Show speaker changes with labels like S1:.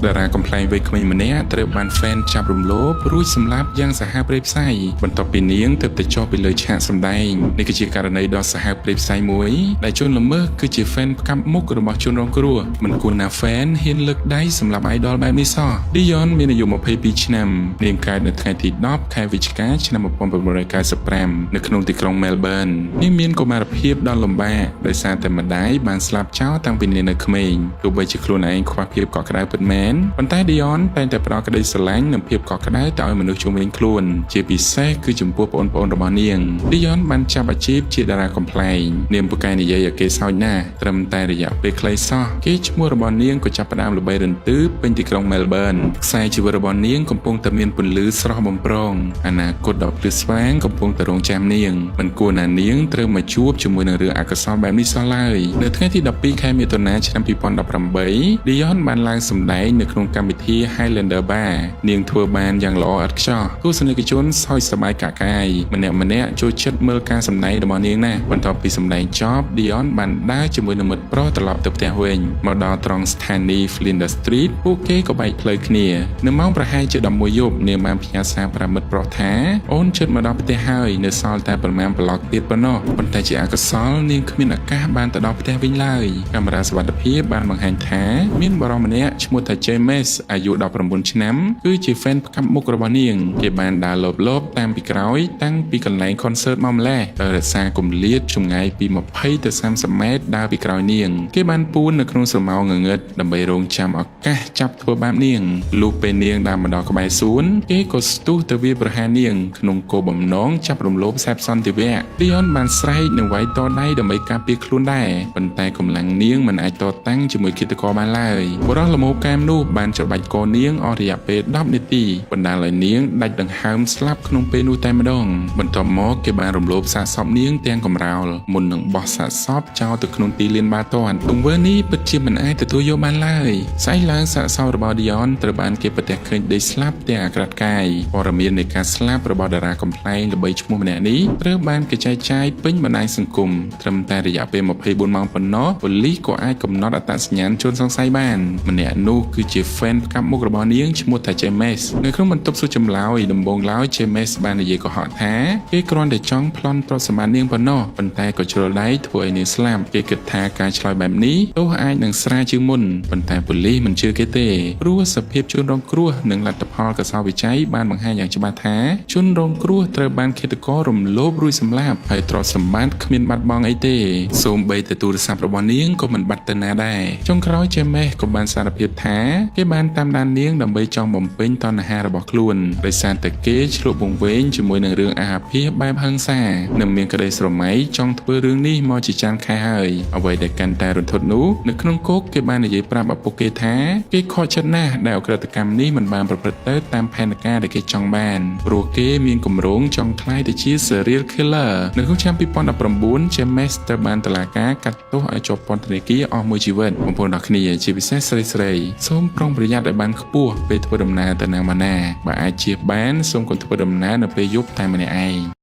S1: តារាកំ ប្លែងវ័យក្មេងម្នាក់ត្រូវបានហ្វេនចាប់រំលោភរួចសម្លាប់យ៉ាងសាហាវព្រៃផ្សៃបន្ទាប់ពីនាងទើបតែចុះពីលើឆាកសម្ដែងនេះគឺជាករណីដ៏សាហាវព្រៃផ្សៃមួយដែលជនល្មើសគឺជាហ្វេនផ្កាប់មុខរបស់ជនរងគ្រោះមិនគួរណាហ្វេនហ៊ានលើកដៃសម្លាប់ idol បែបនេះសោះ Dion មានអាយុ22ឆ្នាំនាងកើតនៅថ្ងៃទី10ខែវិច្ឆិកាឆ្នាំ1995នៅក្នុងទីក្រុង Melbourne នាងមានកុមារភាពដ៏លំបាកដោយសារតែម្ដាយបានស្លាប់ចោលតាំងពីនាងនៅក្មេងទោះបីជាខ្លួនឯងខ្វះភាពកក់ក្ដៅពិតមែនប៉ុន្តែ Dion តែងតែផ្ដល់ក្តីស្រឡាញ់និងភាពកក់ក្ដៅទៅឲ្យមនុស្សជុំវិញខ្លួនជាពិសេសគឺចំពោះប្អូនៗរបស់នាង Dion បានចាប់អាជីពជាតារាកំ ប្លែងនាងពូកែនិយាយឲ្យគេសោចណាស់ត្រឹមតែរយៈពេលខ្លីសោះគេឈ្មោះរបស់នាងក៏ចាប់ផ្ដើមល្បីរន្ទឺពេញទីក្រុង Melbourne ខ្សែជីវិតរបស់នាងកំពុងតែមានពន្លឺស្រស់បំព្រងអនាគតដ៏ភ្លឺស្វាងកំពុងតែរង់ចាំនាងមិនគួរណានាងត្រូវមកជួបជាមួយនឹងរឿងអកុសលបែបនេះសោះឡើយនៅថ្ងៃទី12ខែមិថុនាឆ្នាំ2018 Dion បានឡើងសម្ដែងនៅក្នុងកម្មវិធី Highlander Bar នាងធ្វើបានយ៉ាងល្អឥតខ្ចោះទស្សនិកជនសើចសប្បាយកាក់កាយម្នាក់ចូលចិត្តមើលការសម្ដែងរបស់នាងណាស់បន្ទាប់ពីសម្ដែងចប់ Dion បានដើរជាមួយនឹងមិត្តប្រុសត្រឡប់ទៅផ្ទះវិញមកដល់ត្រង់ស្ថានីយ៍ Flinders Street ពួកគេក៏បែកផ្លូវគ្នានៅម៉ោងប្រហែលជា11យប់នាងបានផ្ញើសារប្រាប់មិត្តប្រុសថាអូនជិតមកដល់ផ្ទះហើយនៅសល់តែប្រមាណប្លុកទៀតប៉ុណ្ណោះប៉ុន្តែជាអកុសលនាងគ្មានឱកាសបានទៅដល់ផ្ទះវិញឡើយកាមេរ៉ាសុវត្ថិភាពបានបង្ហាញថាមានបរិមម្នាក់ឈ្មោះថា James អាយុ19ឆ្នាំគឺជា fan ផ្កាប់មុខរបស់នាងគេបានដើរលបតាមពីក្រោយតាំងពីកន្លែង concert មកម្លេះដោយរក្សាគម្លាតចម្ងាយពី20ទៅ30ម៉ែត្រដើរពីក្រោយនាងគេបានពួននៅក្នុងស្រមោលងងឹតដើម្បីរងចាំឱកាសចាប់ធ្វើបាបនាងលុះពេលនាងដើរមកដល់ក្បែរសួនគេក៏ស្ទុះទៅវាប្រហារនាងក្នុងគោលបំណងចាប់រំលោភសេពសន្តិវៈ Dion បានស្រែកនិងវាយតដៃដើម្បីការពារខ្លួនដែរប៉ុន្តែកម្លាំងនាងមិនអាចតតាំងជាមួយឃាតករបានឡើយបុរសល្មោកែមនោះបានច្របាច់កនាងអស់រយៈពេល10នាទីបណ្ដាលឲ្យនាងដាច់ដង្ហើមស្លាប់ក្នុងពេលនោះតែម្ដងបន្ទាប់មកគេបានរំលោភសាកសពនាងទាំងកំរោលមុននឹងបោះសាកសពចោលទៅក្នុងទីលានបាល់ទាត់ទង្វើនេះពិតជាមិនអាចទទួលយកបានឡើយស្អែកឡើងសាកសពរបស់ Dion ត្រូវបានគេប្រទះឃើញដេកស្លាប់ទាំងអាក្រាតកាយព័ត៌មាននៃការស្លាប់របស់តារាកំ ប្លែងល្បីឈ្មោះម្នាក់នេះត្រូវបានគេចែកចាយពេញបណ្ដាញសង្គមត្រឹមតែរយៈពេល24ម៉ោងប៉ុណ្ណោះប៉ូលីសក៏អាចកំណត់អត្តសញ្ញាណជនសង្ស័យបានម្នាក់នោះគឺជា fan ផ្កាប់មុខរបស់នាងឈ្មោះថា James នៅក្នុងបន្ទប់សួរចម្លើយដំបូងឡើយ James បាននិយាយកុហកថាគេគ្រាន់តែចង់ប្លន់ទ្រព្យសម្បត្តិនាងប៉ុណ្ណោះប៉ុន្តែក៏ជ្រុលដៃធ្វើឲ្យនាងស្លាប់គេគិតថាការឆ្លើយបែបនេះទោះអាចនឹងស្រាលជាងមុនប៉ុន្តែប៉ូលីសមិនជឿគេទេព្រោះសភាពជនរងគ្រោះនិងលទ្ធផលកសោវិច័យបានបង្ហាញយ៉ាងច្បាស់ថាជនរងគ្រោះត្រូវបានឃាតកររំលោភរួចសម្លាប់ហើយទ្រព្យសម្បត្តិគ្មានបាត់បង់អីទេសូម្បីតែទូរស័ព្ទរបស់នាងក៏មិនបាត់ទៅណាដែរចុងក្រោយ James ក៏បានសារភាពថាគេបានតាមដាននាងដើម្បីចង់បំពេញតណ្ហារបស់ខ្លួនដោយសារតែគេឆ្លុះវង្វេងជាមួយនឹងរឿងអាភិបបែបហិង្សានិងមានក្តីស្រមៃចង់ធ្វើរឿងនេះមកជាច្រើនខែហើយអ្វីដែលកាន់តែរន្ធត់នោះនៅក្នុងគុកគេបាននិយាយប្រាប់ឪពុកគេថាគេខកចិត្តណាស់ដែលអក្រិតកម្មនេះមិនបានប្រព្រឹត្តទៅតាមផែនការដែលគេចង់បានព្រោះគេមានគម្រោងចង់ក្លាយទៅជា serial killer នៅក្នុងឆ្នាំ2019 James ត្រូវបានតុលាការកាត់ទោសឲ្យជាប់ពន្ធនាគារអស់មួយជីវិតបងប្អូនទាំងគ្នាជាពិសេសស្រីៗសូមប្រុងប្រយ័ត្នឲ្យបានខ្ពស់ពេលធ្វើដំណើរទៅណាមកណាបើអាចជៀសបានសូមកុំធ្វើដំណើរនៅពេលយប់តែម្នាក់ឯង